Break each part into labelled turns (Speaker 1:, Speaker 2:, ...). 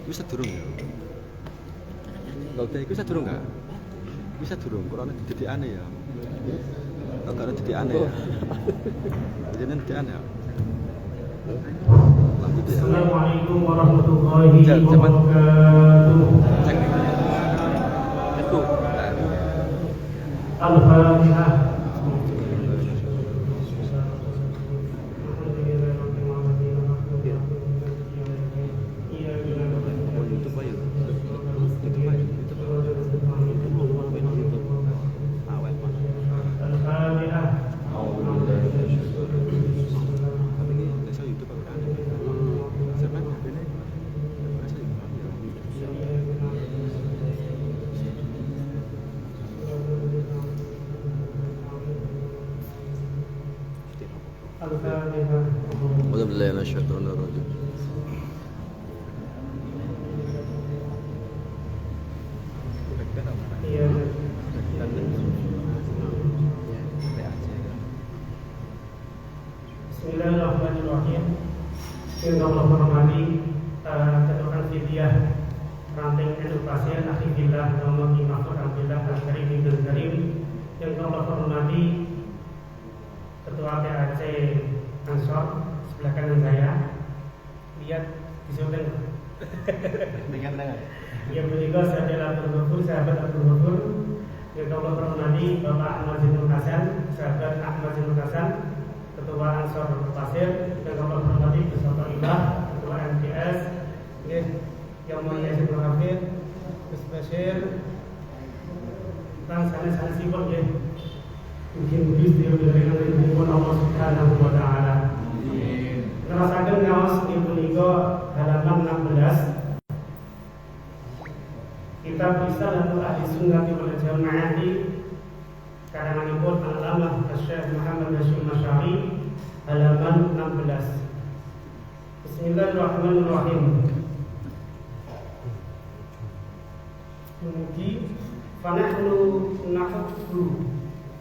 Speaker 1: Bisa durung ya? Enggak, bisa durung enggak? Bisa durung, kurang jadi aneh ya. Enggak ada jadi aneh ya. Jadi aneh ya.
Speaker 2: Assalamualaikum warahmatullahi wabarakatuh. Al-Fatihah. Bismillahirrahmanirrahim. Yang Allah hormati ketua fidyah ranting edukasi akhilillah Muhammad Mahfud Abdullah Al-Karim Ibn Karim. Yang Allah hormati ketua PAC Ansor sebelah kanan saya. Lihat di samping. Dengar. Yang berikut saya adalah sahabat Abdul Ghafur. Yang Allah hormati Bapak Ahmad Zainul Hasan, sahabat Ahmad Zainul Hasan, Ketua Ansor Pasir, dan Allah hormati beserta Ibah, Ketua MTS, yang mulia Syekh Hafid, Gus Bashir, dan sanes sipun ya. Mungkin dia dari Allah Subhanahu wa taala. Ngerasaken ngaos ibu niku halaman 16. Kitab Risalatul Ahli Sunnah wal Jamaah karanganipun Al-Allamah Syekh Muhammad Hashim Asy'ari halaman 16. Bismillahirrahmanirrahim. Mugi fanahnu nahuddu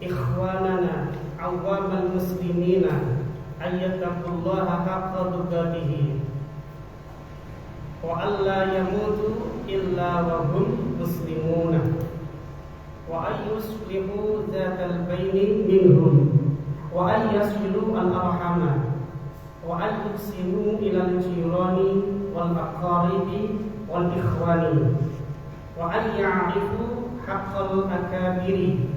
Speaker 2: ikhwanana awamal muslimina ayyattaqullaha haqqa tuqatih wa alla yamutu illa wa hum muslimuna wa ayyuslihu dzatal baini minhum wa ayyasilu al-arhama wa ayyusimu ilal jirani wal aqaribi wal ikhwani wa ayya'rifu haqqal akabiri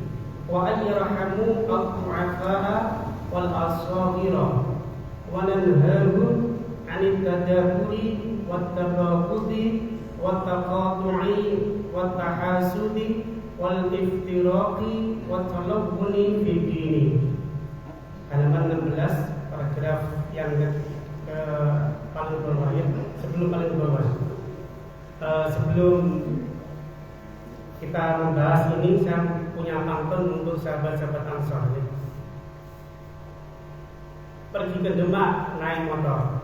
Speaker 2: wa ayyarhamu al-du'afa'a wal asghira wa nanhahu 'anil tadaburi wat tabaghudi wat taqatu'i wat tahasudi wal iftiraqi wat talawuni fi dini. Halaman 16 paragraf yang paling bawah ya, sebelum paling bawah. Sebelum kita membahas ini, saya punya pantun untuk sahabat-sahabat Ansor ya. Pergi ke Demak naik motor.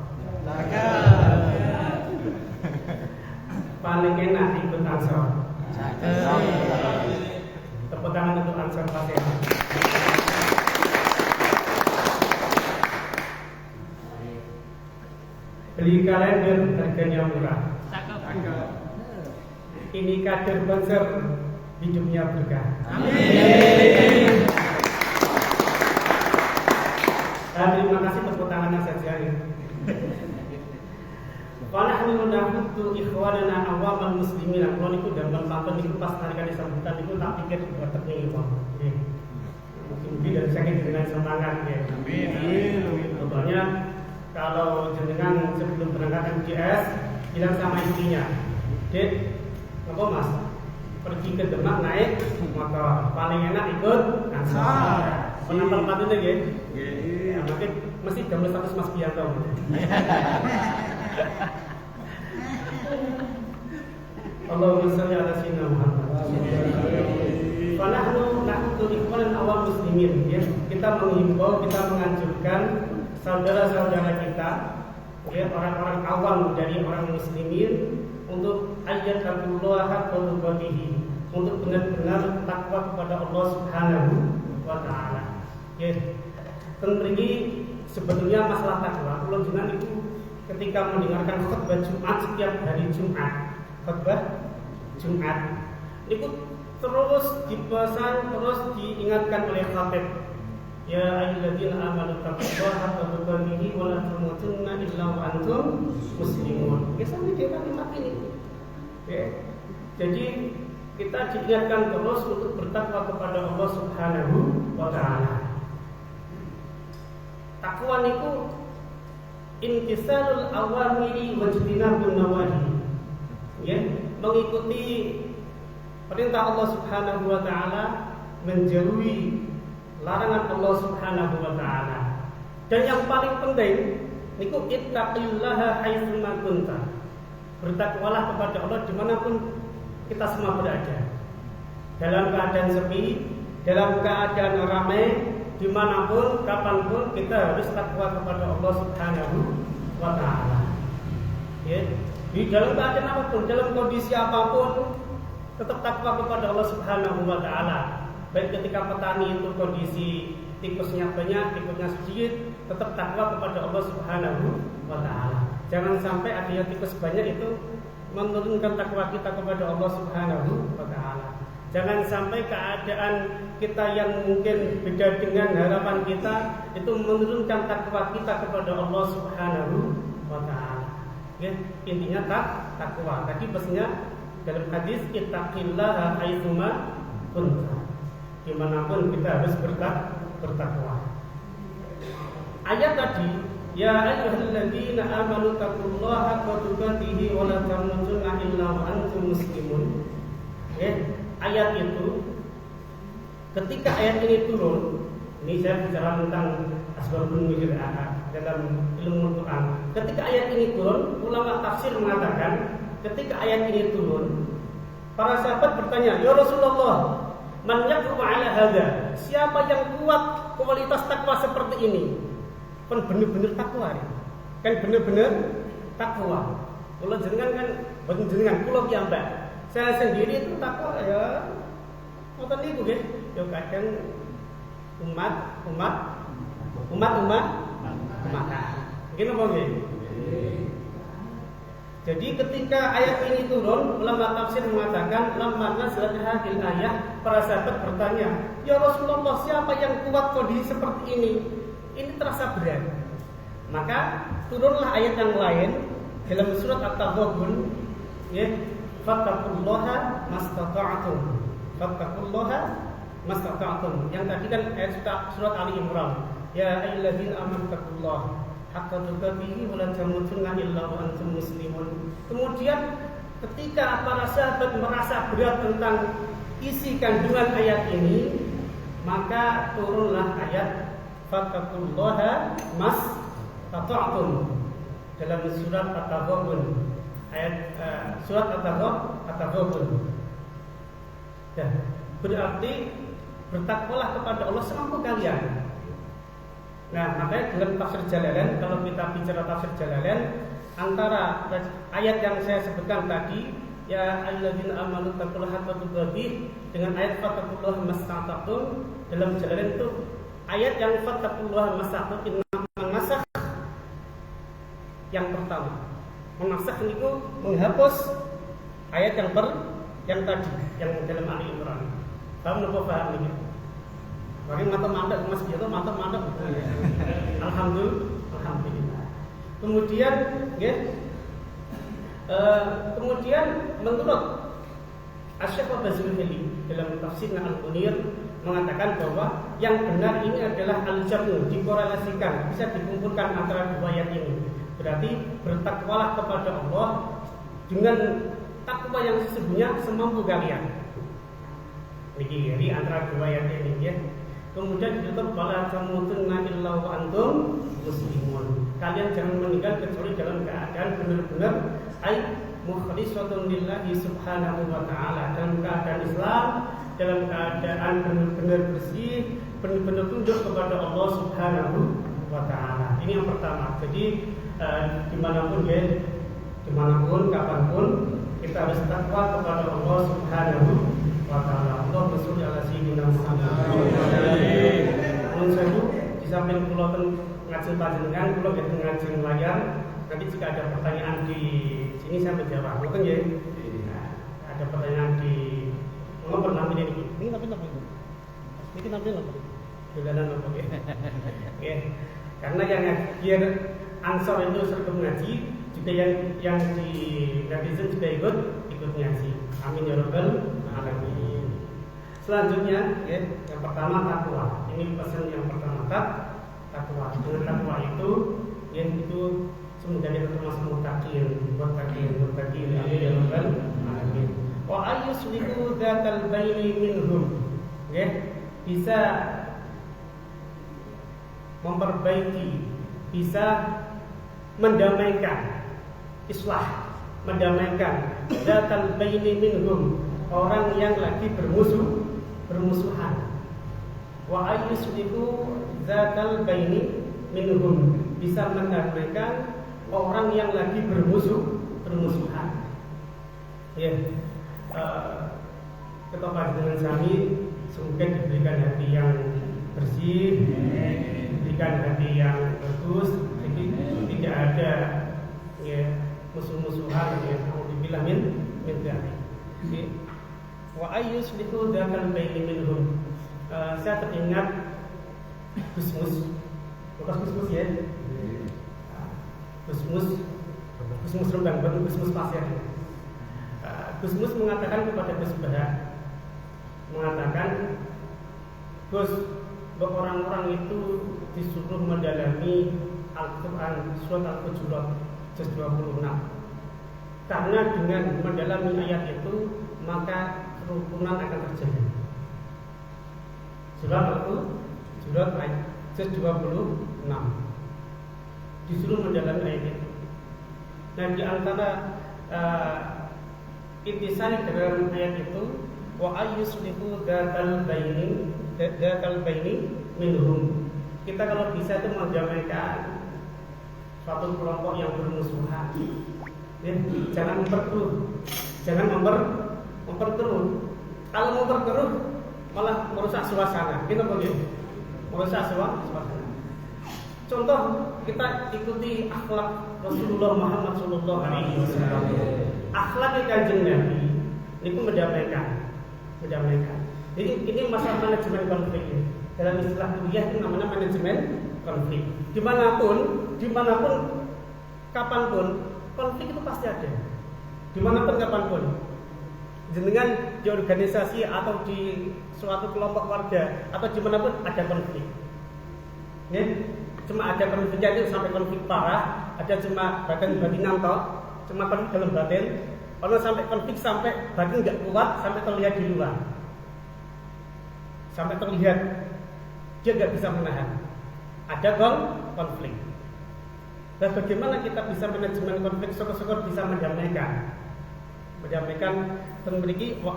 Speaker 2: Paling enak ikut Ansor. Tepuk tangan untuk Ansor Pasir. Beli kalender harganya murah. Ini kader konser, hidupnya berkah. Amin. Terima kasih, tepuk tangannya saja ya. Wanahnu nahuddu ikhwanana awamal muslimin. Kalau niku damel pantun niku pas nalika disambutan niku tak pikir boten niki, Pak. Nggih. Mungkin dari saking dengan semangat ya. Amin. Contohnya kalau jenengan sebelum berangkat MTS bilang sama istrinya, "Dek, apa Mas? Pergi ke Demak naik motor. Paling enak ikut Ansor." Penonton patutnya nggih. Nggih. Mungkin mesti gambar status Mas Bianto. Allahumma shalli ala sayyidina Muhammad. Fanahnu nahdu ikhwanan awam muslimin ya. Kita menghimbau, kita menganjurkan saudara-saudara kita ya, orang-orang awam dari orang muslimin untuk ayattaqullaha haqqa tuqatih, untuk benar-benar takwa kepada Allah Subhanahu wa taala. Ya. Tentang ini sebetulnya masalah takwa. Kalau jenengan itu ketika mendengarkan khutbah Jumat setiap hari Jumat, khutbah Jumat itu terus dipesan, terus diingatkan oleh khatib. Ya ayyuhalladzina amanu taqullaha haqqa tuqatih wa la tamutunna illa wa antum muslimun. Biasanya dia kalimat ini. Ya. Jadi kita diingatkan terus untuk bertakwa kepada Allah Subhanahu wa taala. Takwa itu intisalul awamiri wa ijtinabun nawahi. Ya, mengikuti perintah Allah Subhanahu wa taala, menjauhi larangan Allah Subhanahu wa taala. Dan yang paling penting niku ittaqillaha haitsu ma kunta. Bertakwalah kepada Allah dimanapun kita semua berada. Dalam keadaan sepi, dalam keadaan ramai, dimanapun, kapanpun kita harus takwa kepada Allah Subhanahu wa taala. Ya, di dalam keadaan apapun, dalam kondisi apapun, tetap takwa kepada Allah Subhanahu wa taala. Baik ketika petani itu kondisi tikusnya banyak, tikusnya sedikit, tetap takwa kepada Allah Subhanahu wa taala. Jangan sampai adanya tikus banyak itu menurunkan takwa kita kepada Allah Subhanahu wa taala. Jangan sampai keadaan kita yang mungkin beda dengan harapan kita itu menurunkan takwa kita kepada Allah Subhanahu wa taala. Ya, intinya takwa. Tadi pesannya dalam hadis ittaqillaha haitsu ma kunta. Dimanapun kita harus bertakwa. Ayat tadi, ya ayyuhalladzina amanu taqullaha haqqa tuqatih wa la tamutunna illa wa antum muslimun. Ayat itu ketika ayat ini turun, ini saya bicara tentang asbabun nuzul dalam ilmu Quran. Ketika ayat ini turun, ulama tafsir mengatakan ketika ayat ini turun, para sahabat bertanya, "Ya Rasulullah, man yaqum ala hadza?" Siapa yang kuat kualitas takwa seperti ini? Kan benar-benar takwa ya. Kan benar-benar takwa. Kalau jenengan kan boten jenengan kula piyambak. Saya sendiri itu takwa ya. Ngoten niku nggih. Ya kadang umat. Nggih napa nggih? Jadi ketika ayat ini turun, ulama tafsir mengatakan lamma nazalat hadhil ayah, para sahabat bertanya, "Ya Rasulullah, siapa yang kuat kondisi seperti ini?" Ini terasa berat. Maka turunlah ayat yang lain dalam surat At-Taghabun, ya, fattaqullaha mastata'tum. Fattaqullaha mastata'tum. Yang tadi kan ayat surat Ali Imran. Ya ayyuhalladzina amanu taqullaha haqqa tuqatih wa la tamutunna illa wa antum muslimun. Kemudian ketika para sahabat merasa berat tentang isi kandungan ayat ini, maka turunlah ayat fattaqullaha mastata'tum dalam surat At-Taghabun. Ayat surat At-Taghabun. Ya, berarti bertakwalah kepada Allah semampu kalian. Nah, makanya dalam tafsir Jalalain, kalau kita bicara tafsir Jalalain, antara ayat yang saya sebutkan tadi, ya ayyuhalladzina amanu taqullaha haqqa tuqatih, dengan ayat fattaqullaha mastata'tum, dalam Jalalain itu ayat yang fattaqullaha mastata'tum mengasah yang pertama. Mengasah itu menghapus ayat yang tadi, yang dalam Ali Imran. Paham napa paham ini? Bagi mata-mata Mas Gito, mata-mata. Alhamdulillah. Kemudian, kemudian menurut Asy-Syaikh Al-Bazmuli dalam tafsir Al-Munir mengatakan bahwa yang benar ini adalah al-jamu, dikorelasikan, bisa dikumpulkan antara dua ayat ini. Berarti bertakwalah kepada Allah dengan takwa yang sesungguhnya semampu kalian. Jadi antara dua ayat ini ya. Kemudian ditutup wala tamutunna illa wa antum muslimun. Kalian jangan meninggal kecuali dalam keadaan benar-benar mukhlishatun lillahi subhanahu wa ta'ala, dalam keadaan Islam, dalam keadaan benar-benar bersih, benar-benar tunduk kepada Allah subhanahu wa ta'ala. Ini yang pertama. Jadi dimanapun ya, dimanapun, kapanpun kita harus takwa kepada Allah Subhanahu wa taala. Allah bersuci ala sayyidina Muhammad. Mun sewu di samping kula ten ngajeng panjenengan, kula nggih ngajeng layar. Nanti jika ada pertanyaan di sini saya menjawab. Mungkin ya. Ada pertanyaan di nomor nanti ini. Ini tapi apa? Ini nanti apa? Dolanan apa ya? Oke. Karena yang biar ansor itu serta ngaji, juga yang di netizen juga ikut ngaji. Amin ya rabbal alamin. Selanjutnya, ya, yang pertama takwa. Ini pesan yang pertama takwa. Dengan takwa itu, ya itu semoga kita termasuk muttaqin. Amin ya rabbal alamin. Wa ayyusliku dzatal baini minhum. Ya, bisa memperbaiki, bisa mendamaikan, islah, mendamaikan dzatal baini minhum, orang yang lagi bermusuhan. Wa ayyusliku dzatal baini minhum, bisa mendamaikan orang yang lagi bermusuhan. Ya, kepada dengan kami semoga diberikan hati yang bersih, diberikan hati yang bagus, jadi tidak ada ya musuh-musuhan yang dibilang min dzalik. Wa ayyuslihu dzatal baini minhum. Saya teringat Gusmus, bukan Gusmus ya. Gusmus Rembang, bukan Gusmus Pasir. Gusmus mengatakan kepada Gus Bah, mengatakan, Gus, orang-orang itu disuruh mendalami Al-Quran surat Al-Hujurat juz 26. Karena dengan mendalami ayat itu maka kerukunan akan terjadi. Surat Al-Hujurat juz 26. Disuruh mendalami ayat itu. Nah, di antara intisari dalam ayat itu, wa ayyuslihu dzatal baini minhum. Kita kalau bisa itu mendamaikan suatu kelompok yang bermusuhan. Ya, jangan memperkeruh. Kalau memperkeruh malah merusak suasana. Kita boleh merusak suasana. Contoh, kita ikuti akhlak Rasulullah Muhammad SAW. Akhlak Kanjeng Nabi itu mendamaikan. Jadi ini masalah manajemen konflik. Dalam istilah kuliah itu namanya manajemen konflik. Dimanapun, kapanpun konflik itu pasti ada. Dimanapun, kapanpun. Dengan di organisasi atau di suatu kelompok warga atau dimanapun ada konflik. Ya, cuma ada konfliknya itu sampai konflik parah, ada cuma batin toh. Cuma konflik dalam batin, kalau sampai konflik sampai batin nggak kuat, sampai terlihat di luar, sampai terlihat dia nggak bisa menahan. Ada konflik. Dan bagaimana kita bisa manajemen konflik? Syukur-syukur bisa mendamaikan dan memiliki wa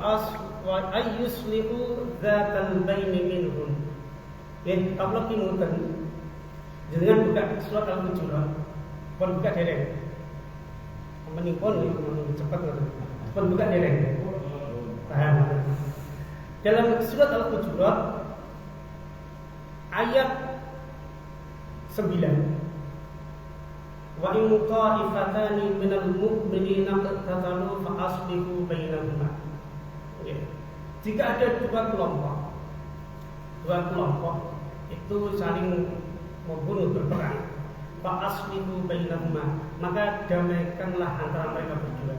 Speaker 2: ayyuslihu dzatal baini minhum. Ya, Allah kimutan. Jangan buka surat Al-Hujurat, pun buka dereng. Menipun cepat pun buka dereng. Paham? Dalam surat Al-Hujurat ayat 9, wa in qa'ifatani minal mu'minina qatatalu fa aslihu bainahuma. Jika ada dua kelompok itu saling membunuh, berperang, fa aslihu bainahuma, maka damaikanlah antara mereka berdua.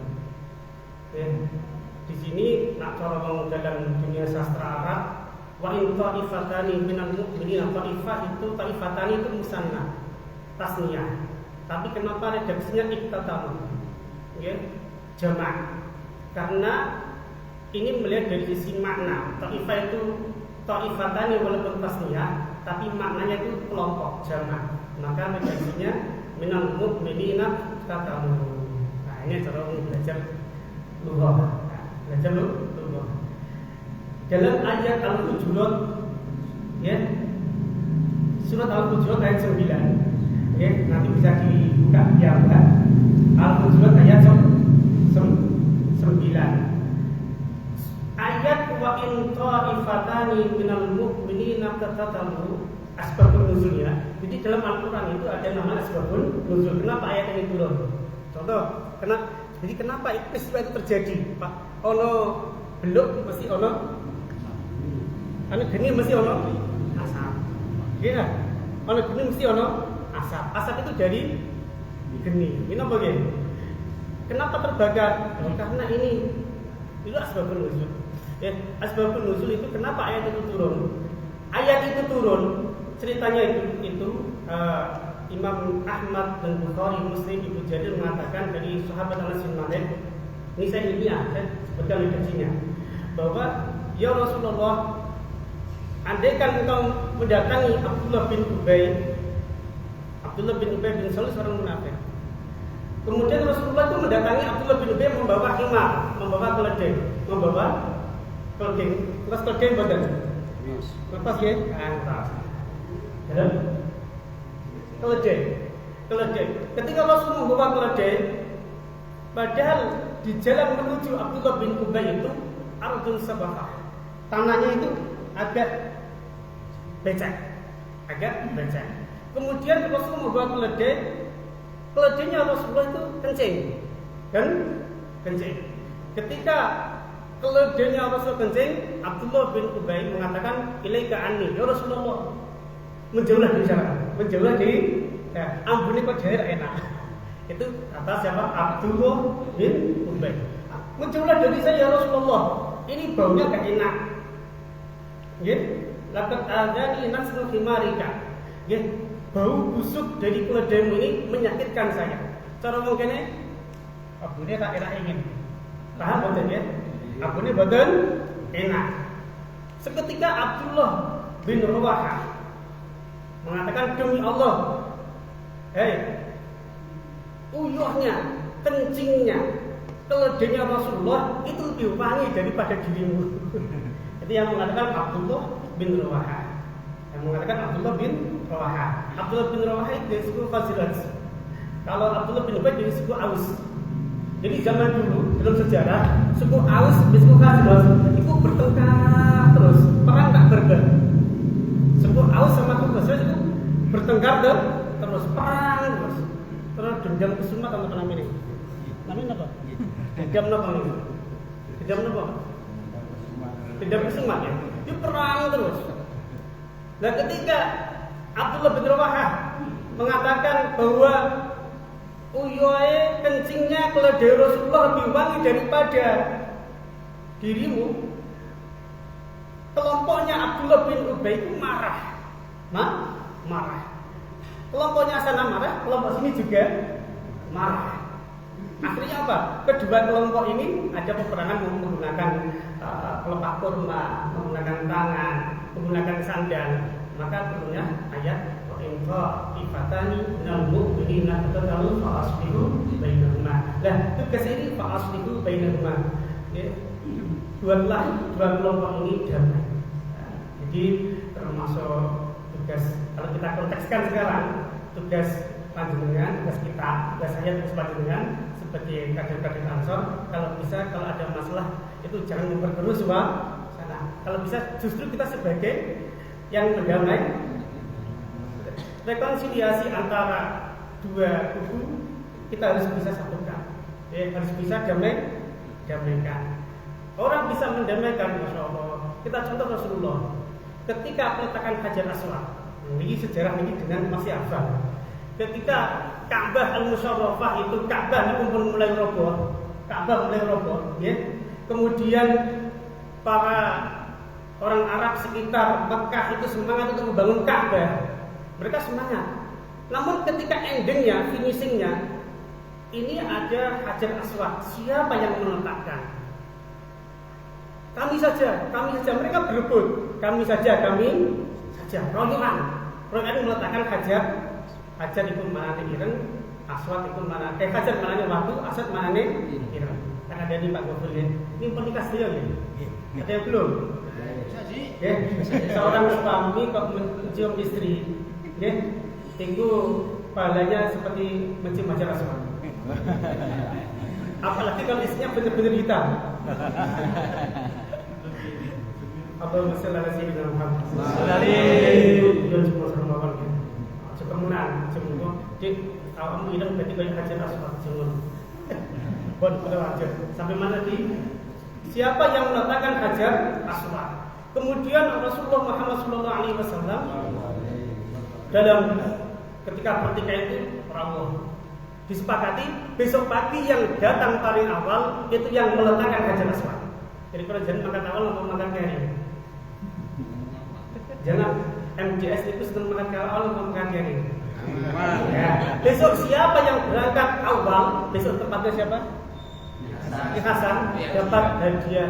Speaker 2: Di sini nak cara ngomong dalam dunia sastra Arab, wa in ta'ifatani minal mu'minina, ta'ifatani itu musanna, tasniyah. Tapi kenapa redaksinya iktatamu? Jamak. Karena ini melihat dari sisi makna. Ta'ifah itu ta'ifatani walaupun tasniyah, tapi maknanya itu kelompok, jamak. Maka redaksinya minal mu'minina iktatamu. Nah, ini cara belajar lughah. Dalam ayat Al-Hujurat, ya, surat Al-Hujurat ayat 9. Nanti bisa dibuka ya, Al-Hujurat ayat 9. in ta'ifatani minal mu'minina qatatalu asbabun nuzul ya. Jadi dalam Al-Qur'an itu ada nama asbabun nuzul. Kenapa ayat ini turun? Contoh, kenapa peristiwa itu terjadi? Pak, ono beluk mesti ono anu geni mesti ono asap. Iya. Ono geni mesti ono asap. Asap itu dari geni. Ini apa ya? Kenapa terbakar? Karena ini itu asbabun nuzul. Ya, asbabun nuzul itu kenapa ayat itu turun? Ayat itu turun ceritanya itu Imam Ahmad dan Bukhari Muslim Ibnu Jarir mengatakan dari sahabat Anas bin Malik, ini saya ilmiah, saya sebutkan redaksinya, bahwa ya Rasulullah, andaikan engkau mendatangi Abdullah bin Ubay bin Salul seorang munafik. Kemudian Rasulullah itu mendatangi Abdullah bin Ubay membawa himar, membawa keledai. Terus keledai badan. Lepas ya? Atas. Dan keledai. Ketika Rasul membawa keledai, padahal di jalan menuju Abdullah bin Ubay itu ardun sabahah. Tanahnya itu agak becek. Kemudian Rasul membawa keledainya Rasulullah itu kencing. Ketika keledainya Rasul kencing, Abdullah bin Ubay mengatakan, ilaika anni, ya Rasulullah, menjauhlah dari sana, ampuni kok jahir enak. Itu kata siapa? Abdullah bin Ubay. Menjauhlah dari saya ya Rasulullah, ini baunya gak enak. Laqad adzani nasru himarika. Bau busuk dari keledaimu ini menyakitkan saya. Cara mungkinnya abune tak enak ingin. Paham betul ya? Abune betul enak. Seketika Abdullah bin Rawahah mengatakan, demi Allah, uyuhnya, kencingnya, keledainya Rasulullah itu lebih wangi daripada dirimu. Itu yang mengatakan Abdullah bin Rawahah. Abdullah bin Rawahah itu dari suku Khazraj. Kalau Abdullah bin Ubay dari suku Aus. Jadi zaman dulu dalam sejarah suku Aus dan suku Khazraj itu bertengkar terus, perang tak berhenti. Suku Aus sama suku Khazraj itu bertengkar terus, perang terus. Terus dendam kesumat atau apa namanya? Namanya apa? Dendam kesumat ya. Itu perang terus. Nah, ketika Abdullah bin Rawahah mengatakan bahwa uyuhe kencingnya keledai Rasulullah lebih wangi daripada dirimu, kelompoknya Abdullah bin Ubay itu marah. Kelompoknya sana marah, kelompok sini juga marah. Akhirnya apa? Kedua kelompok ini ada peperangan menggunakan pelepah kurma, menggunakan tangan, menggunakan sandal. Maka turunnya ayat wa in ta'ifatani minal mu'minina qatatalu fa aslihu bainahuma. Nah, tugas ini fa aslihu bainahuma. Dua kelompok ini damai. Jadi termasuk tugas, kalau kita kontekskan sekarang, tugas panjenengan, tugas kita, tugas saya, tugas panjenengan sebagai kader-kader Ansor, kalau bisa, kalau ada masalah itu jangan memperkeruh suasana. Kalau bisa justru kita sebagai yang mendamai, rekonsiliasi antara dua kubu kita harus bisa satukan, harus bisa damaikan. Orang bisa mendamaikan, Masya Allah. Kita contoh Rasulullah ketika peletakan Hajar Aswad. Ini sejarah ini dengan masih hafal. Ketika Ka'bah al-Musyarrafah itu Ka'bah itu mulai roboh, ya. Kemudian para orang Arab sekitar Mekah itu semangat untuk membangun Ka'bah. Mereka semangat. Namun ketika endingnya, finishingnya, ini ada Hajar Aswad. Siapa yang meletakkan? Kami saja. Mereka berebut. Kami saja. Royongan meletakkan Hajar itu mana ireng, Aswad itu mana? Hajar mana waktu, Aswad mana ireng. Kan ada di Pak Gofur ya. Ini pernikah dia ya. Ada yang belum? Ya, seorang suami kok mencium istri, ya, itu pahalanya seperti mencium Hajar Aswad. Apalagi kalau istrinya benar-benar hitam. Allahumma shalli ala sayyidina Muhammad. Yo semua sama kan. Sekemunan semua. Jadi awakmu hidup berarti kayak hajar aswad semua. Bon aja. Sampai mana di siapa yang meletakkan hajar aswad? Kemudian Rasulullah Muhammad SAW dalam ketika pertikaian itu rawuh disepakati besok pagi yang datang paling awal itu yang meletakkan hajar aswad. Jadi kalau jangan makan awal mau makan kari. Jangan MJS itu sedang makan awal mau makan kari. Ya. Besok siapa yang berangkat awal? Besok tempatnya siapa? Hasan dapat hadiah.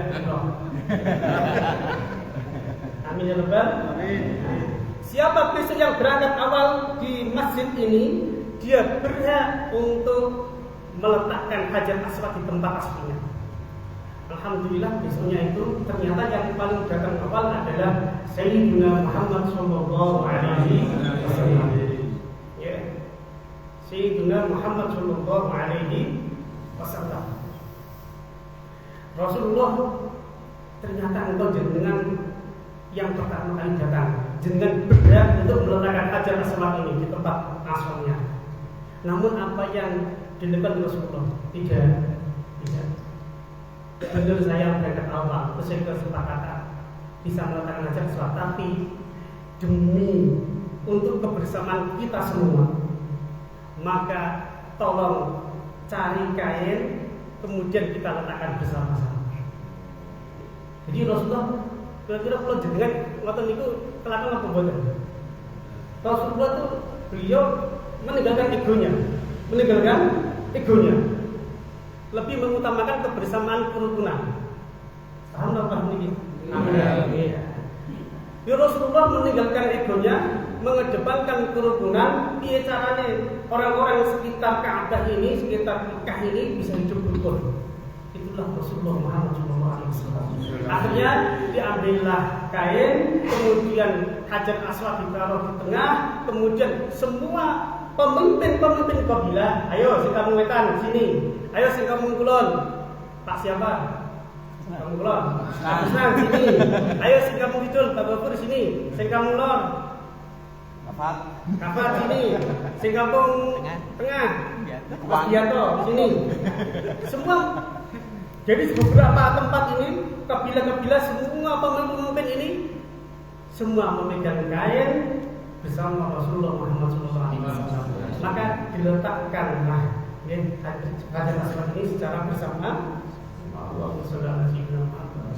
Speaker 2: Amin ya rabbal. Siapa besok yang berangkat awal di masjid ini, dia berhak untuk meletakkan hajar aswad di tempat aslinya. Alhamdulillah besoknya itu ternyata yang paling datang awal adalah Sayyidina Muhammad sallallahu alaihi wasallam. Ya. Sayyidina Muhammad sallallahu alaihi wasallam. Rasulullah ternyata engkau dengan yang pertama kali datang dengan berhak untuk meletakkan hajar aswad ini di tempat asalnya. Namun apa yang dilakukan Rasulullah? Tidak. Benar saya berangkat awal, terus saya kesepakatan bisa meletakkan hajar aswad, tapi demi untuk kebersamaan kita semua, maka tolong cari kain, kemudian kita letakkan bersama-sama. Jadi Rasulullah kira-kira kalau jenengan ngoten niku kelakon apa mboten? Rasulullah itu beliau meninggalkan egonya. Lebih mengutamakan kebersamaan kerukunan. Paham apa ini? Amin. Ya Rasulullah meninggalkan egonya, mengedepankan kerukunan. Piye caranya orang-orang sekitar Ka'bah ini, sekitar Mekah ini bisa hidup rukun? Itulah Rasulullah Muhammad SAW. Akhirnya diambillah kain, kemudian hajar aswad ditaruh di tengah, kemudian semua pemimpin kabilah, ayo sing kamu wetan sini, ayo sing kamu kulon, Pak siapa? Kamu kulon, Usman sini, ayo sing kamu kidul, Pak Gofur sini, sing kamu lor, Kafat sini, sing kampung tengah, Pak Bianto sini, semua. Jadi beberapa tempat ini, kabilah-kabilah semua pemimpin ini semua memegang kain bersama Rasulullah Muhammad SAW. Maka diletakkanlah hajar aswad ini secara bersama. Allahumma shalli ala sayyidina Muhammad.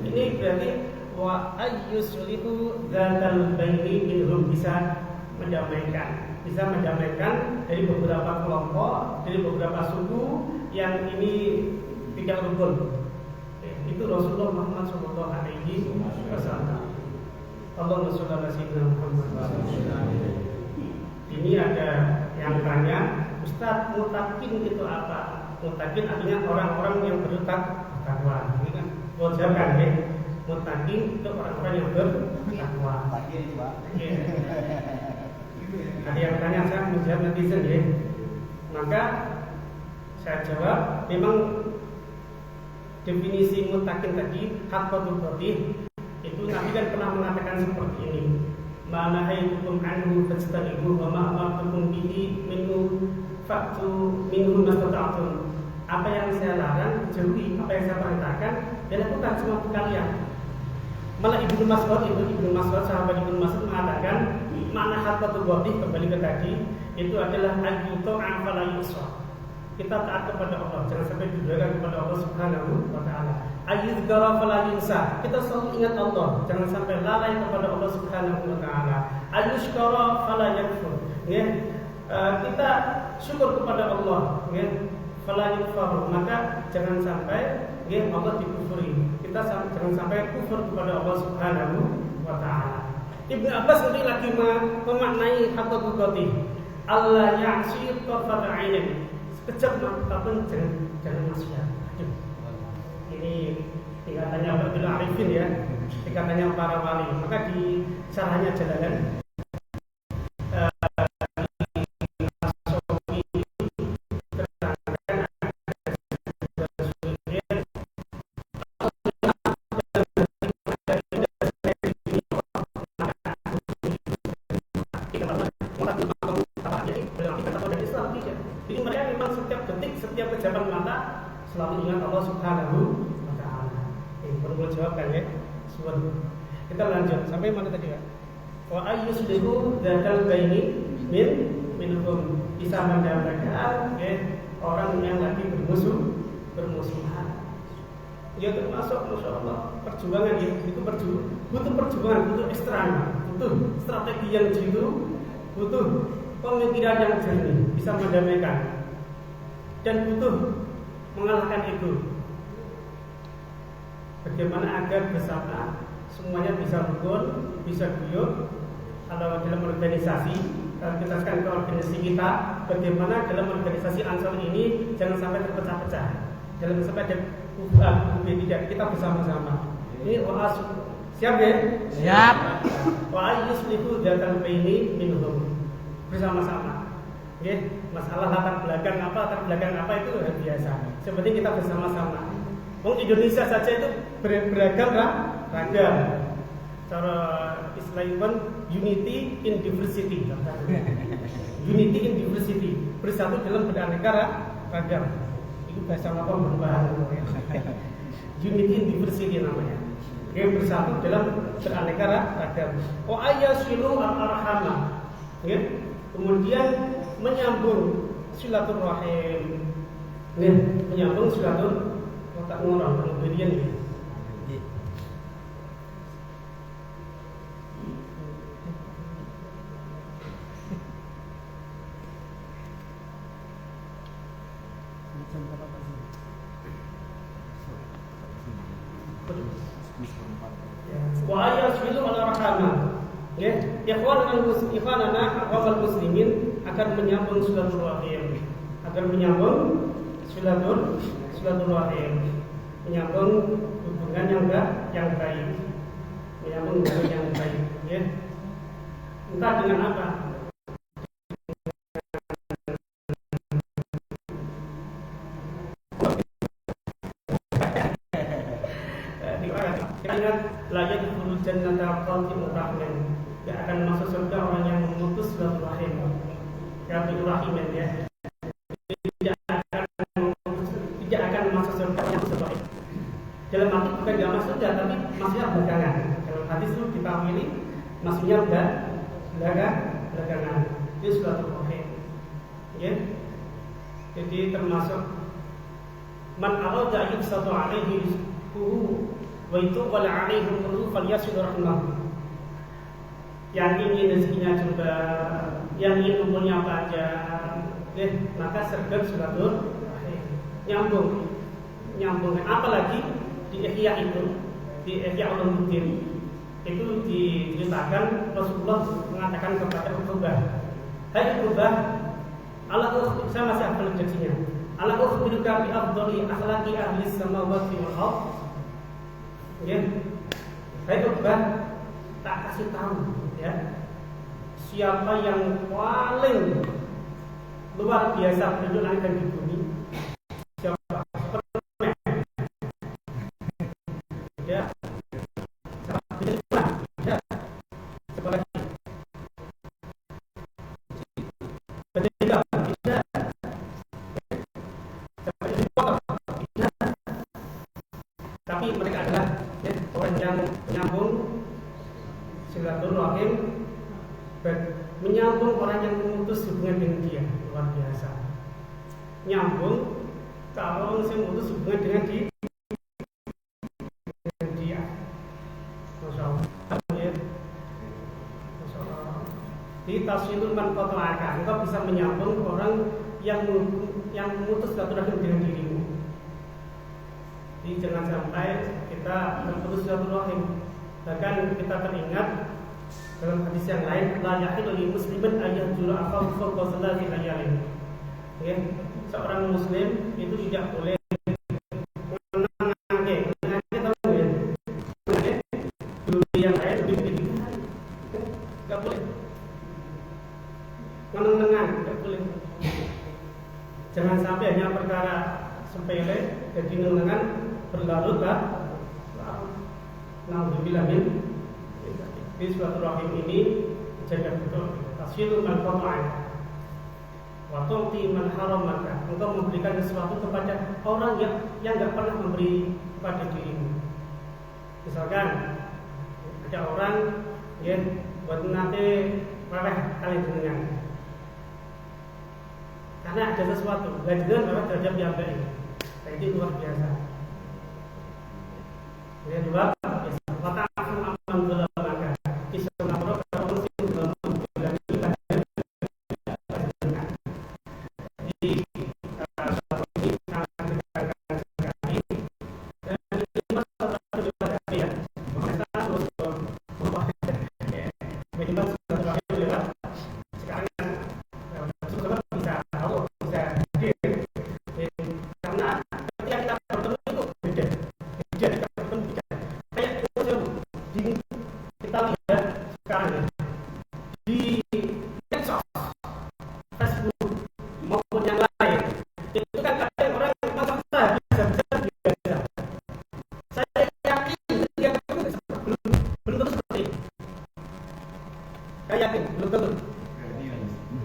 Speaker 2: Ini berarti wa ayyuslihu dzal baini minhum bisa mendamaikan dari beberapa kelompok, dari beberapa suku yang ini tidak rukun. Itu Rasulullah Muhammad sallallahu alaihi wasallam. Allahumma shalli ala sayyidina Muhammad. Ini ada yang tanya, Ustaz, mutakin itu apa? Mutakin artinya orang-orang yang bertakwa. Ini kan wajaban ya. Mutakin itu orang-orang yang bertakwa. Ada yang tanya, saya menjawab netizen ya. Maka saya jawab, memang definisi mutakin tadi haqqatul qadih itu Nabi kan pernah mengatakan seperti ini. Ma nahaytukum anhu fajtanibuhu wa ma amartukum bihi minhu fa'tu minhu mastata'tum. Apa yang saya larang jauhi, apa yang saya perintahkan dan lakukan semua kalian. Malah Ibnu Mas'ud sahabat Ibnu Mas'ud mengatakan makna haqqatul qadih kembali ke tadi itu adalah ayyutu fala yusra. Kita taat kepada Allah, jangan sampai didurhakai kepada Allah Subhanahu wa taala. Ayyudzkara fala yunsa. Kita selalu ingat Allah, jangan sampai lalai kepada Allah Subhanahu wa taala. Ayyushkara fala yakfur. Ya. Kita syukur kepada Allah, ya. Fala yukfar. Maka jangan sampai ya Allah dikufuri. Kita jangan sampai kufur kepada Allah Subhanahu wa taala. Ibnu Abbas nanti lagi memaknai haqqatul qadih. Allah ya'si tarfata 'ainin. Sekejap mata pun jangan maksiat. Ini tingkatannya Abdul Arifin ya, tingkatannya para wali. Maka di caranya Jalalan belum jawabkan ya. Kita lanjut sampai mana tadi Pak? Wa ayyuslihu dzakal baini minhum, bisa mendapatkan orang yang lagi bermusuhan. Ya termasuk Masya Allah perjuangan ya, itu butuh perjuangan, butuh ekstra, butuh strategi yang jitu, butuh pemikiran yang jernih, bisa mendamaikan, dan butuh mengalahkan ego. Bagaimana agar bersama semuanya bisa rukun, bisa guyup. Kalau dalam organisasi, kita sekarang ke organisasi kita, bagaimana dalam organisasi Ansor ini jangan sampai terpecah-pecah, jangan sampai ada tidak, kita bersama-sama. Ini siap ya?
Speaker 3: Siap.
Speaker 2: Wa yuslihu dzatal baini minhum, bersama-sama. Masalah latar belakang apa itu biasa. Seperti kita bersama-sama. Indonesia saja itu beragam ragam. Cara Islam unity in diversity. Unity in diversity, bersatu dalam beraneka ragam. Itu bahasa apa perubahan? Unity in diversity namanya. Bersatu dalam beraneka ragam. Ayyasilu al-arhama. Kemudian menyambung silaturahim. Menyambung silaturahim. Tak ngorang pemberian ni. Wa ayasbilu ala rahmah. Ikhwanana awal muslimin akan menyambung silaturahim, menyambung hubungan yang baik, ya. Entah dengan apa. Ingat layak dulu jannata qatimur rahman, tidak akan masuk surga orang yang memutus silaturahim, silaturahim ya. Tidak akan masuk surga yang sebaik. Dalam arti bukan tidak masuk surga, tapi masuknya belakangan. Dalam hadis itu kita pilih masuknya belakangan. Itu silaturahim. Ya. Jadi termasuk man arada yusatu alaihi rizquhu wa yutawala alaihi umruhu falyasil rahimah. Yang ingin rezekinya juga, yang ingin umurnya panjang, maka sergap silaturahim. Nyambung. Apalagi di Ihya itu, di Ihya Ulumuddin itu diceritakan Rasulullah mengatakan kepada Uqbah, hai Uqbah, saya masih hafal redaksinya. Ala ukhbiruka bi afdali akhlaqi ahli samawati wal ardh. Ya. Hai Uqbah, tak kasih tahu ya. Siapa yang paling luar biasa penduduk langit dan di bumi? Siapa? Ya. Ya. Siapa lagi? Tidak. Tapi mereka adalah orang yang menyambung silaturahim, menyambung orang yang memutus hubungan dengan dia, luar biasa. Nyambung kalau saya memutus hubungan dengan dia. Masya Allah. Masya Allah. Di taswirul man qata'aka, engkau bisa menyambung orang yang memutus silaturahim dengan dirimu. Jadi jangan sampai kita memutus silaturahim. Bahkan kita teringat dalam hadis yang lain, la yahilu lil muslimin ayyahjura akhahu fawqa salati layalin. Ya, seorang muslim itu tidak boleh menangis tahu ya. Dulu yang lain tidak boleh. Menenang, tidak boleh. Jangan sampai hanya perkara sepele jadi nenengan berlarut-larut. Alhamdulillah di silaturahim ini jaga betul. Tasfirul man qata'a wa tu'ti man haramaka. Engkau memberikan sesuatu kepada orang yang enggak pernah memberi kepada dirimu. Misalkan ada orang ya buat nanti marah kalian dengan karena ada sesuatu dengan marah terhadap yang baik. Nah, itu luar biasa. Yang kedua, biasa. Kata aman dalam maka kisah Nabi kalau muslim dalam bulan kita di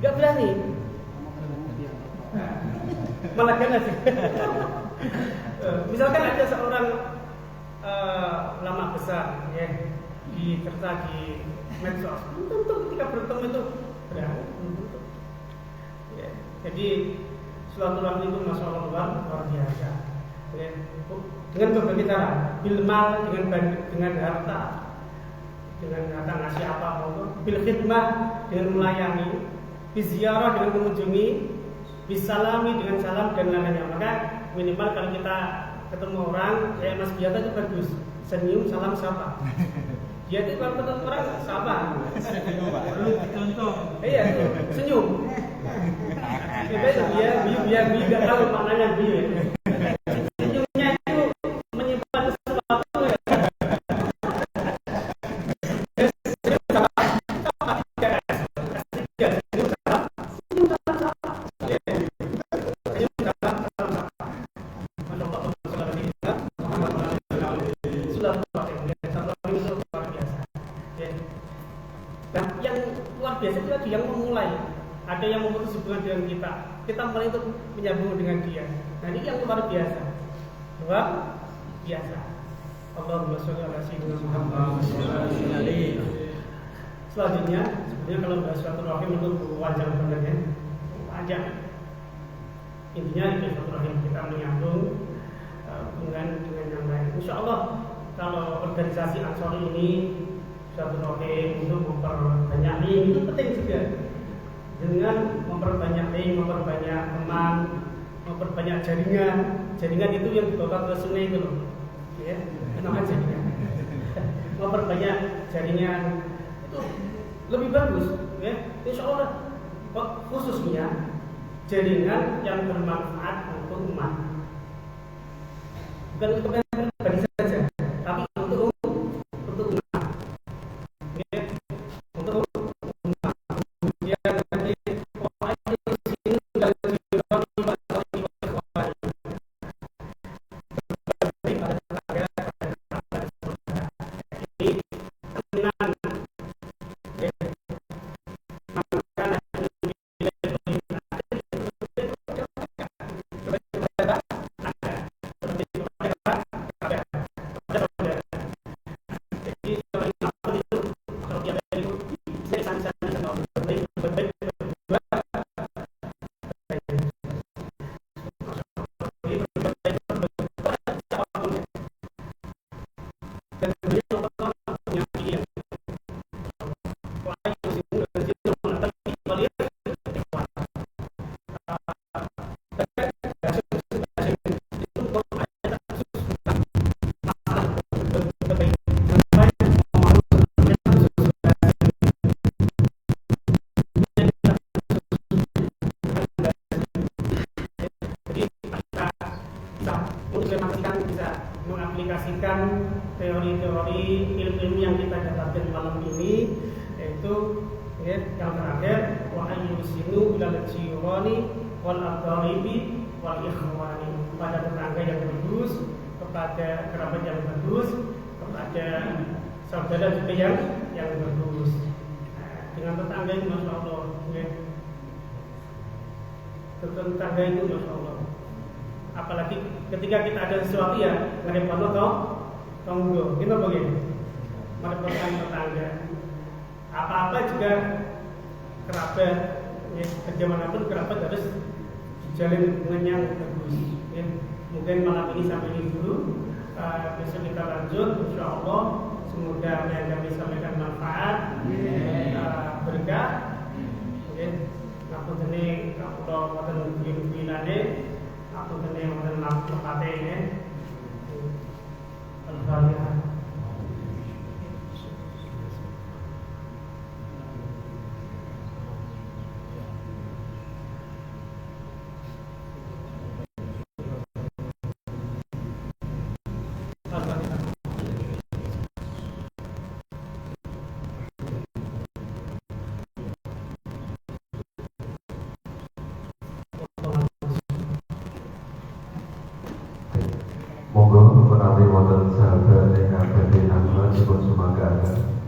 Speaker 2: Gak berani. Malah ganas. Misalkan ada seorang ulama besar ya dicerita di medsos, tentu ketika bertemu itu berani. Ya, jadi silaturahmi itu masya Allah luar biasa. Ya, dengan berbagai cara, bilmal dengan harta, dengan kata ngasih apa bil khidmah dengan melayani, biziarah dengan mengunjungi, bisalami dengan salam dan lain-lainnya. Maka minimal kalau kita ketemu orang kayak Mas Biata itu bagus, senyum salam sapa. Dia itu kalau ketemu orang sapa. Contoh. Iya itu senyum. Biar nggak tahu maknanya biar. Senyumnya itu menyimpan sesuatu ya. Yang memulai, ada yang memutus hubungan dengan kita mulai untuk menyambung dengan dia. Nah ini yang luar biasa, luar biasa. Allahumma sholli ala sayyidina Muhammad. Selanjutnya, sebenarnya kalau bahas silaturahim itu panjang banget ya, panjang. Intinya itu silaturahim kita menyambung hubungan dengan yang lain. Insya Allah kalau organisasi Ansor ini silaturahim untuk memperbanyak link itu penting juga. Dengan memperbanyak link, memperbanyak teman, memperbanyak jaringan. Jaringan itu yang dibawa ke sungai itu loh, ya, namanya jaringan. Memperbanyak jaringan itu lebih bagus, ya. Insya Allah khususnya jaringan yang bermanfaat untuk umat. Bukan untuk pribadi saja, tapi untuk umat. Untuk umat. Ya, nanti mengaplikasikan teori-teori ilmu yang kita dapatkan malam ini, yaitu ya, yang terakhir wa ayyusinu ilal jirani wal aqaribi wal ikhwani, pada tetangga yang bagus, kepada kerabat yang bagus, kepada saudara juga yang bagus. Nah, dengan tetangga itu masya Allah, ya. Tetangga itu masya Allah. Apalagi ketika kita ada sesuatu ya ngerepot toh tonggo, kita bagaimana? Merebutkan tetangga. Apa-apa juga kerabat, ya, bagaimanapun kerabat harus dijalin hubungan yang bagus. Ya. Mungkin malam ini sampai ini dulu. Besok kita lanjut, insya Allah. Semoga apa yang kami sampaikan manfaat, berkah. Aku tadi kalau wonten bulan-bulane, aku tadi wonten lepate ini. Al-Fatihah.
Speaker 3: Monggo menawi wonten sahabat ingkang badhe nambah dipun sumanggaken.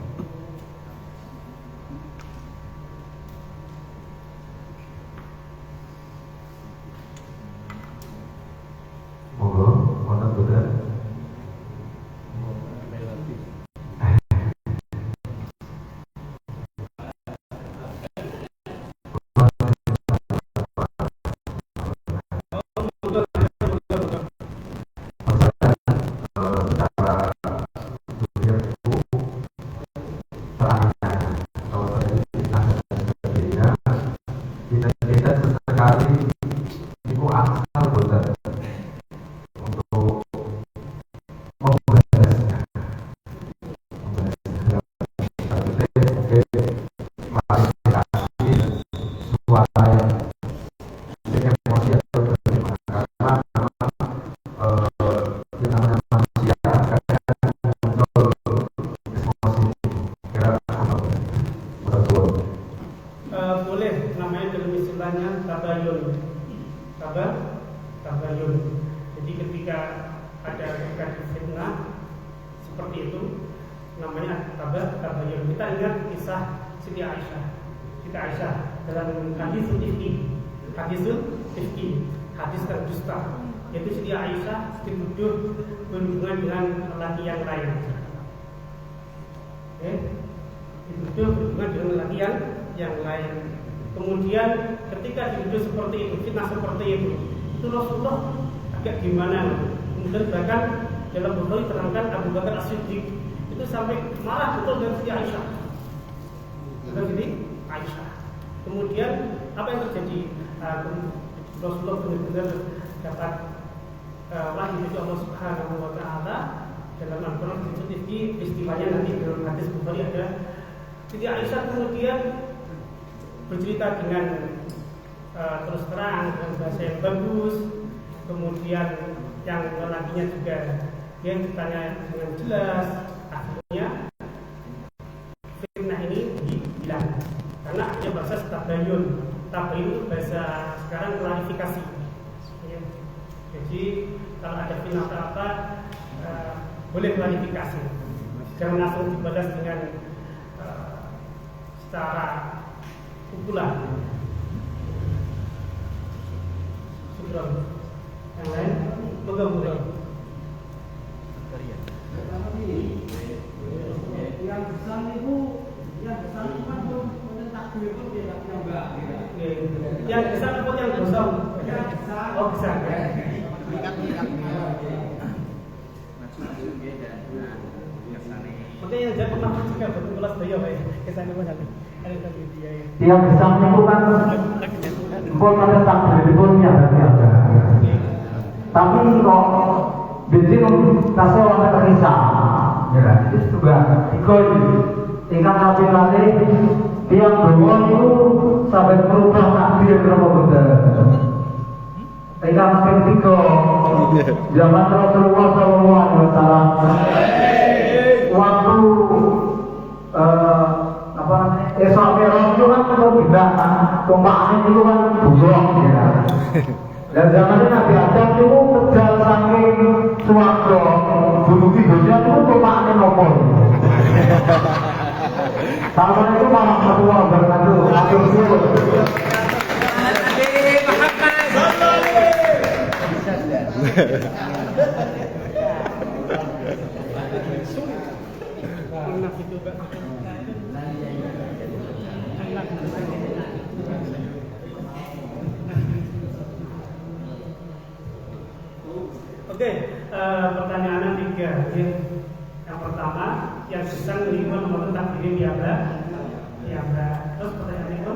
Speaker 3: Monggo wonten boten?
Speaker 2: Boleh, namanya dalam istilahnya tabayun. Tabayun. Jadi ketika ada terjadi fitnah seperti itu, namanya tabayun. Kita ingat kisah Siti Aisyah. Siti Aisyah dalam hadis terdusta, yaitu Siti Aisyah dituduh berhubungan dengan lelaki yang lain. Dituduh berhubungan dengan lelaki yang lain. Kemudian ketika dituduh seperti itu, fitnah seperti itu Rasulullah agak gimana? Kemudian bahkan dalam Bukhari terangkan Abu Bakar As-Siddiq itu sampai marah betul dengan Siti Aisyah. Kemudian apa yang terjadi? Rasulullah benar-benar dapat wahyu dari Allah Subhanahu Wa Taala dalam Al-Quran disebut di istilahnya nanti dalam hadis Bukhari ada. Siti Aisyah kemudian bercerita dengan terus terang dengan bahasa yang bagus, kemudian yang lelakinya juga dia ditanya dengan jelas. Akhirnya fitnah ini hilang karena ada bahasa tabayun. Tabayun itu bahasa sekarang klarifikasi. Ya. Jadi kalau ada fitnah apa boleh klarifikasi, jangan langsung dibalas dengan secara pukulan. Syukran. Yang lain, moga-moga.
Speaker 4: Yang besar itu kan untuk takbir itu tidak enggak.
Speaker 2: Yang besar atau yang gosong? Oh besar. Mungkin yang jadi pernah juga betul kelas beliau ya. Kesannya banyak.
Speaker 3: Yang besar itu kan pun ada takbir pun ada. Tapi kok benzin kasih orang terisa, ya itu juga ikut tingkat nabi yang dua itu sampai berubah takbir berapa betul. Tingkat nabi tiga zaman Rasulullah SAW waktu apa namanya esok merah itu kan kalau tidak tumpahan itu kan buang ya. Dan zamannya Nabi Adam itu kejal saking suwarga bunuh videonya itu tumpahannya nopol. Sama itu malah satu orang berkatu akhir itu.
Speaker 2: enak gitu Pak. Enak. Oke, pertanyaan 3. Yang pertama, yang bisa menerima nomor takdir biasa. Terus pertanyaan itu,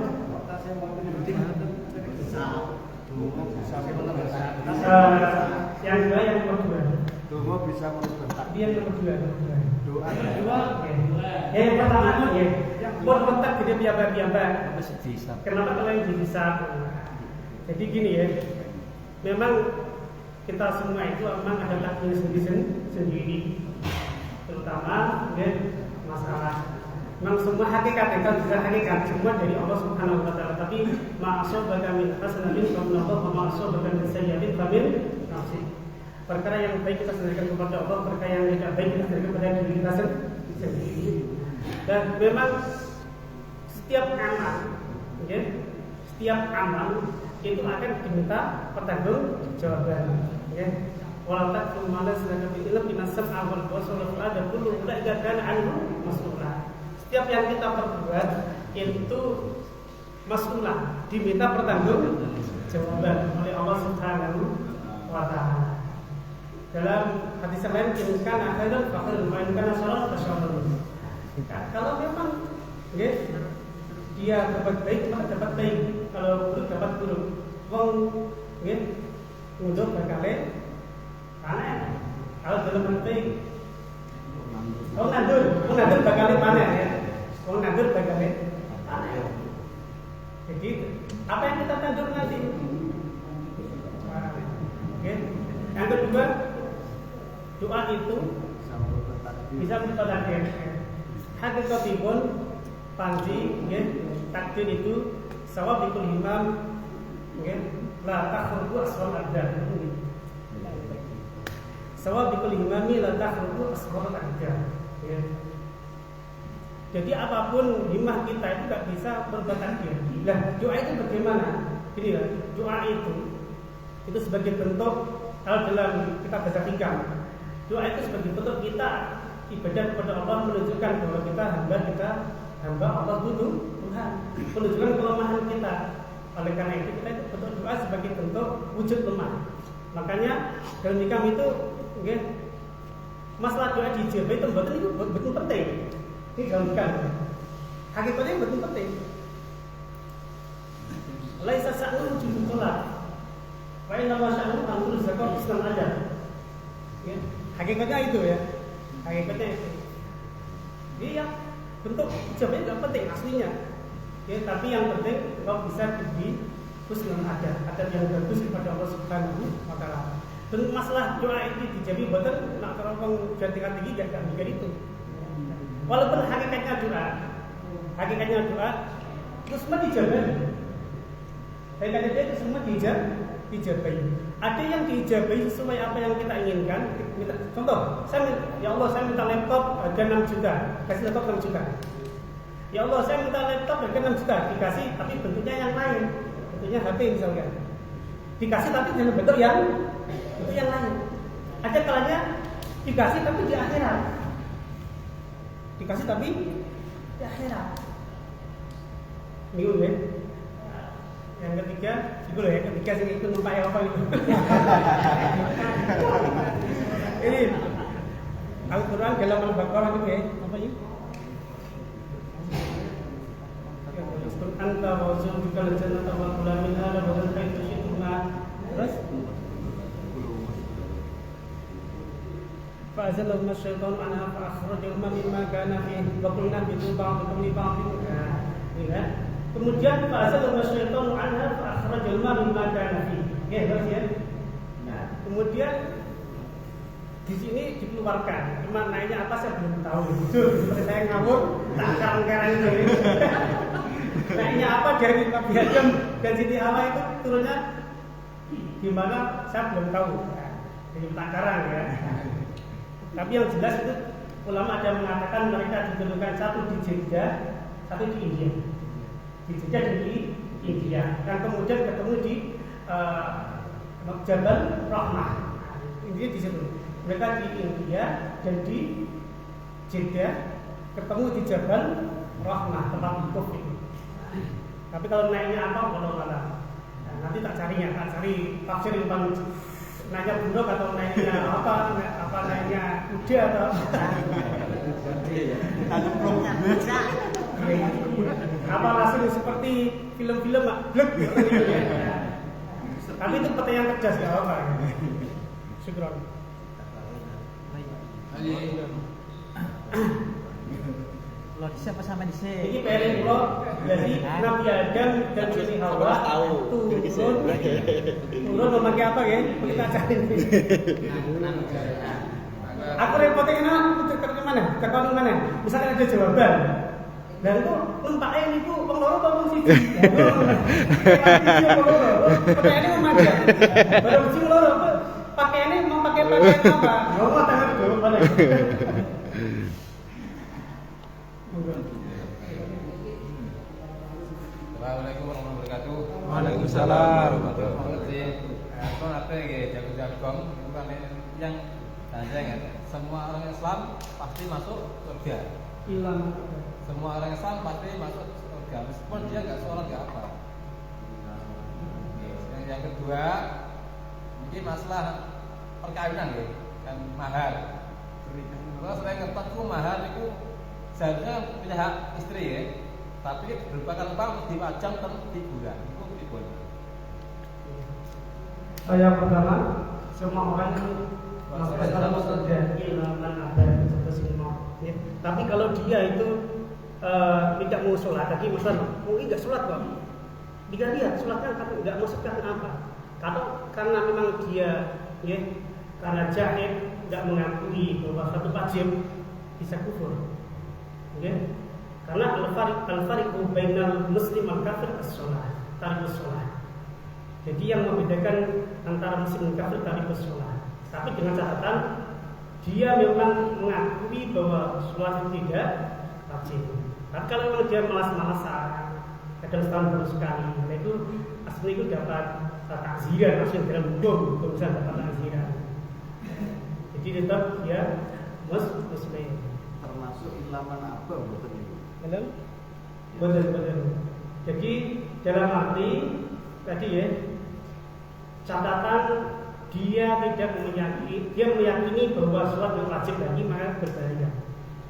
Speaker 2: yang kedua, yang nomor 2.
Speaker 5: Doa bisa menentukan.
Speaker 2: Yang nomor 2.
Speaker 5: Doa.
Speaker 2: Oke. Yang pertama, nomor takdir biasa. Kenapa kalau yang bisa? Jadi gini ya, memang kita semua itu memang ada takdir sendiri, terutama masalah. Memang semua hakikat kita bisa hakikat semua dari Allah Subhanahu Wa Taala. Tapi ma'asal bagamin hasanatin faminallah, ma'asal bagamin sayyatin famin nafsi. Perkara yang baik kita sendirikan kepada Allah, perkara yang tidak baik kita sendirikan kepada diri kita sendiri. Dan memang setiap amal itu akan diminta pertanggungjawaban. Walau tak kumala sedangkan ilmu binasab awal basar ada kullu ulaika kana anhu mas'ula. Setiap yang kita perbuat itu mas'ulah, diminta pertanggungjawaban oleh Allah Subhanahu wa Ta'ala. Dalam hadis lain, in kana khairan fa khairun wa in kana syarran fa syarrun. Kalau memang dia dapat baik, maka dapat baik. Kalau buruk dapat buruk. Wong ngunduh bakale panen. Kalau dalam baik, nandur bakale panen ya. Nandur bakale panen. Jadi apa yang kita tandur nanti? Yang kedua, doa itu bisa berubah takdir. Hakikatipun panji takdir itu sawab bikul himam la takhruju asghar al-aqdar. Sawab bikul himami la takhruju asghar al-aqdar. Jadi apapun himmah kita itu tidak bisa berubah takdir. Nah, doa itu bagaimana? Ini ya, doa itu sebagai bentuk kalau dalam kita baca hikam. Doa itu sebagai bentuk kita ibadah kepada Allah, menunjukkan bahwa kita hamba Allah Tuhan, menunjukkan kelemahan kita. Oleh karena itu kita bentuk doa sebagai bentuk wujud lemah. Makanya dalam hikam itu masalah doa dijawab itu betul penting. Ini dalam hikam. Hakikatnya betul penting. Laisa sa'un wujud tolak. Wa inna ma sa'un amrul zakat Islam aja. Hakikatnya itu ya. Hakikatnya itu. Iya, bentuk jawabannya tidak penting aslinya. Ya, tapi yang penting kalau bisa di husnul adab yang bagus kepada Allah Subhanahu wa Ta'ala. Dan masalah doa itu dijawab betul nak terowong tingkat tinggi tidak mikir itu. Walaupun hakikatnya doa itu semua dijawab. Hakikatnya itu semua dijabai. Ada yang dijabai sesuai apa yang kita inginkan. Contoh, ya Allah saya minta laptop harga 6 juta, kasih laptop 6 juta. Ya Allah saya minta laptop harga 6 juta, dikasih tapi bentuknya yang lain, bentuknya HP misalnya. Dikasih tapi dengan bentuk yang lain. Ada kalanya dikasih tapi di akhirat. Dikasih tapi di akhirat. Minggu ya. Yang ketiga, yang ketiga sing itu numpak apa itu? Ini Al-Quran dalam Al-Baqarah itu ya, apa ini? Anta wa zawjuka al-jannata wa kula minha ragadan haitsu syi'tuma. Terus fa'azallahuma asy-syaitanu anha fa'akhrajahuma mimma kana fihi wa qulna bitu ba'dukum li ba'din. Ini kan? Kemudian fa'azallahuma asy-syaitanu anha fa'akhrajahuma mimma kana fihi. Oke, terus ya. Nah, kemudian di sini dikeluarkan. Cuma naiknya apa saya belum tahu. Jujur, seperti saya ngawur, tak karang-karang itu. Naiknya apa dari Nabi Adam dan Siti Hawa itu turunnya gimana saya belum tahu. Jadi tak karang ya. Tapi yang jelas itu ulama ada mengatakan mereka ditemukan satu di Jeddah, satu di India. Di Jeddah dan di India. Dan kemudian ketemu di Jabal Rahmah. India di situ. Mereka di India dan di Jeddah ketemu di Jabal Rahmah tempat wukuf itu. Tapi kalau naiknya apa kalau malah nanti tak cari tafsir yang paling nanya buruk atau naiknya apa naiknya kuda atau apa hasil seperti film-film blek tapi itu pertanyaan tegas ya apa syukron.
Speaker 4: Lo siapa sama di sini?
Speaker 2: Ini PRN lo jadi Nabi Adam dan Siti Hawa turun memakai apa ya? Kita cari. Aku repotnya kenapa? Ke mana? Ke mana? Misalkan ada jawaban. Dan itu numpaknya ini tuh pengelola bangun sih. Pertanyaannya memaja. Baru sih lo pakaiannya mau pakai pakaian apa? Mau tanya jawabannya.
Speaker 6: Assalamualaikum warahmatullahi wabarakatuh.
Speaker 1: Waalaikumsalam.
Speaker 6: Aku apa ya jago-jago bukan yang ingat semua orang Islam pasti masuk surga. Semua orang Islam pasti masuk surga meskipun dia nggak sholat nggak apa. Yang kedua mungkin masalah perkawinan ya kan mahar. Terus saya ngerti mahar itu seharusnya punya hak istri ya. Tapi berupakan uang dipajang di bulan itu boleh.
Speaker 2: Yang pertama, semua orang masuk dalam surga ilaman ada semua. Tapi kalau dia itu tidak mau sholat, lagi misalnya mungkin nggak sholat kok. Dia lihat sholatnya tapi nggak mau sholat apa? Karena memang dia ya karena jahil nggak mengakui bahwa satu wajib bisa kufur. Okay? Karena al-fariqu bainal muslim wal kafir as-shalah, tarikus shalah. Jadi yang membedakan antara muslim dan kafir tarikus shalah. Tapi dengan catatan dia memang mengakui bahwa sholat itu tidak wajib. Tapi kalau memang dia malas-malasan, kadang setahun baru sekali, nah itu asli itu dapat takziran, asli dalam hukum bisa dapat takziran. Jadi tetap dia muslim.
Speaker 5: Termasuk ilaman apa betul ini?
Speaker 2: Betul. Jadi dalam arti tadi ya catatan dia tidak meyakini bahwa sholat itu wajib lagi maka berbahaya.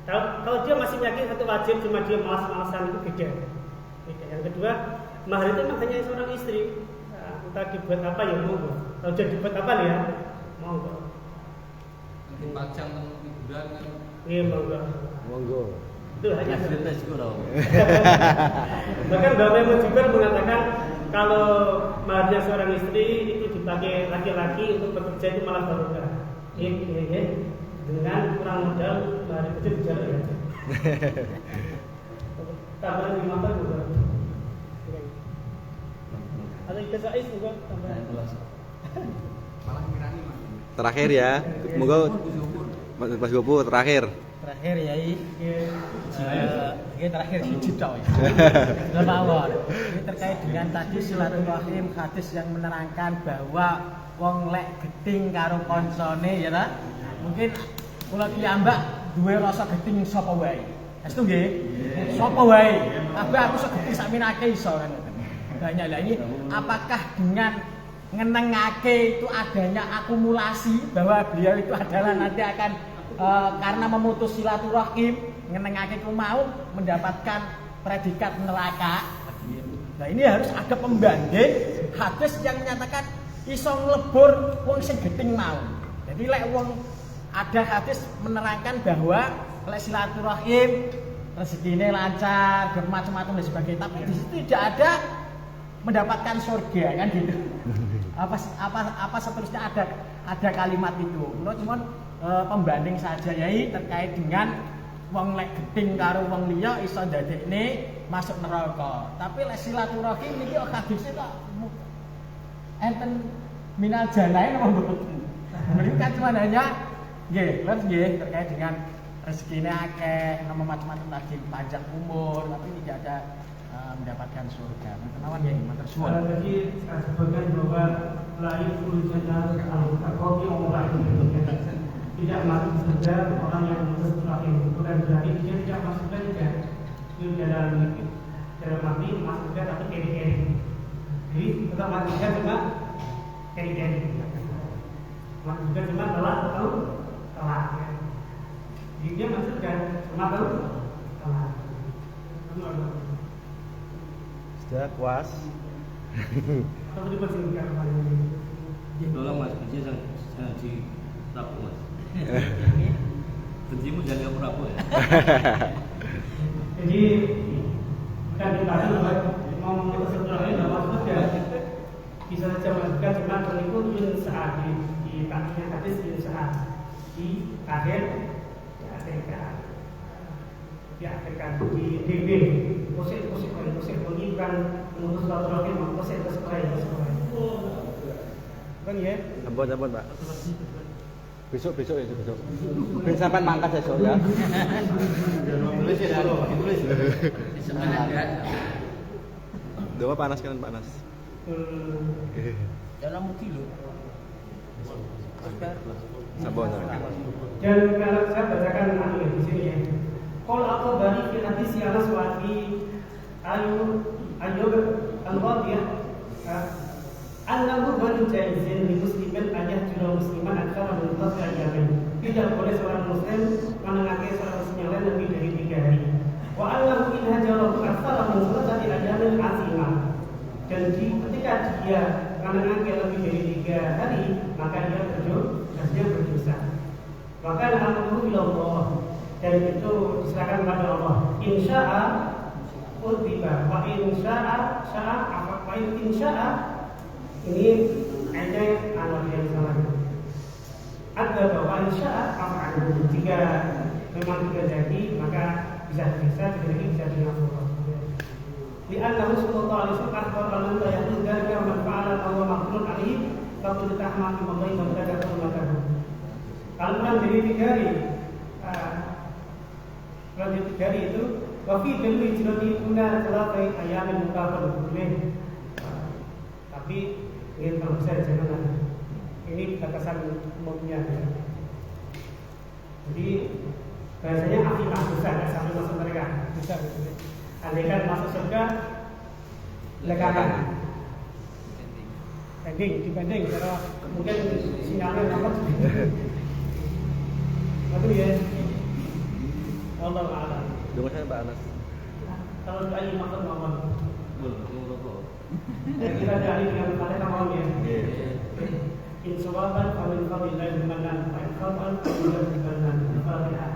Speaker 2: Kalau dia masih meyakini satu wajib cuma dia malas-malasan itu beda. Yang kedua mahar itu makanya seorang istri entah dibuat apa ya monggo. Kalau dia dibuat apa ya monggo.
Speaker 6: Dipajang di bulan kan.
Speaker 2: Iya monggo. Itu hanya bahkan Mbak Maimun Jibril mengatakan kalau maharnya seorang istri itu dipakai laki-laki untuk bekerja itu malah barokah. Dengan kurang modal mahar itu dijalur ya. Tambahan 5 tahun juga. Ada ikazah juga tambahan.
Speaker 5: Malah mirani Mas.
Speaker 1: Terakhir ya, moga Mas Gopo terakhir
Speaker 4: ya ini terakhir hiji tok ya. Mawon. Ini terkait dengan tadi silaturahim hadis yang menerangkan bahwa wong lek geding karo koncone ya ta. Mungkin kula piyambak duwe rasa geding sapa wae. Estu nggih? Sapa wae. Kabeh aku sok geding sakminake iso kan. Banyak lah ini apakah dengan ngenengake itu adanya akumulasi bahwa beliau itu adalah nanti akan karena memutus silaturahim ngenengake itu mau mendapatkan predikat neraka. Nah ini harus ada pembanding hadis yang menyatakan iso nglebur wong sing gedeng mau. Jadi lek wong ada hadis menerangkan bahwa lek silaturahim rezekine lancar, macam-macam dan sebagainya, tapi di situ tidak ada mendapatkan surga kan gitu. Apa seterusnya ada kalimat itu. Cuma pembanding saja yai terkait dengan wong lek geding karo wong liya iso ndadekne masuk neraka. Tapi lek silaturahim niki hadise kok enten minal janain apa mboten. Mereka cuma hanya nggih terkait dengan rezekine akeh, nama macam-macam tadi panjang umur tapi tidak ada mendapatkan surga. Kenawan ya, matur suwun.
Speaker 2: Jadi saya sebutkan bahwa lain urusannya al-taqwa orang tidak masuk surga orang yang memutus rahim, bukan berarti dia tidak bisa masuk juga itu dalam arti masuk juga tapi keri. Jadi tetap masuk juga cuma keri. Masuk juga cuma telat atau telat. Jadi dia masuk juga cuma atau telat.
Speaker 1: Sudah puas.
Speaker 2: Atau dipersingkat
Speaker 7: Tolong mas, kunci jangan ditapu mas. Kuncimu jangan kamu rapu ya.
Speaker 2: Jadi bukan dibahas mau kesimpulannya nggak maksud ya bisa saja masukkan cuma pengikut yun saat di taknya hadis yun saat di akhir diakhirkan di DB posik ini bukan menurut suatu rohim posik kan ya
Speaker 1: Ampun Pak. Besok ya besok. Ben sampean mangkat besok ya.
Speaker 5: Tulis ya, tulis.
Speaker 1: Doa panas kan panas.
Speaker 4: Dalam muti lho.
Speaker 1: Sampun.
Speaker 2: dan kalau saya bacakan di sini ya. Qul aqbari fi hadis Anas wa Ayyub al-Qadiyah annahu baru jaizin li muslimin ayah juru musliman akthar min 3 ayamin. Tidak boleh seorang muslim menengahi seorang muslim yang lain lebih dari 3 hari. Wa allahu in hajalahu akthar min 3 ayamin azimah. Dan ketika dia menengahi lebih dari 3 hari, maka dia berdosa. Maka al-amru ila Allah, dan itu diserahkan kepada Allah. Insya'a utiba wa insya'a wa insya'a ini ada anak yang salah. Ada bahwa insya'a af'al. Jika memang tidak jadi maka bisa tidak lagi bisa diampuni. Di annahu sallallahu alaihi wasallam akhbar man la yahdu dzalika man fa'ala aw maqrun alaihi faqad tahma fi madai wa kadza makahu. Kalau dari 3 hari lanjut 3 hari itu wafi dulu hijrati guna telakai ayamin mukafar boleh, tapi ini kalau saya jangan ini batasan umumnya ya. Jadi bahasanya afimah bisa nggak sampai masuk mereka bisa gitu. Andaikan masuk surga legakan ending dibanding kalau mungkin sinyalnya dapat itu ya Allah a'lam.
Speaker 1: Dengar saya Pak Anas.
Speaker 2: Kalau doa makan makan
Speaker 7: Belum.
Speaker 2: kita dari dengan kalian makan ya. Insyaallah kami kami lain dengan dan baik kami akan berjalan dengan Al-Fatihah.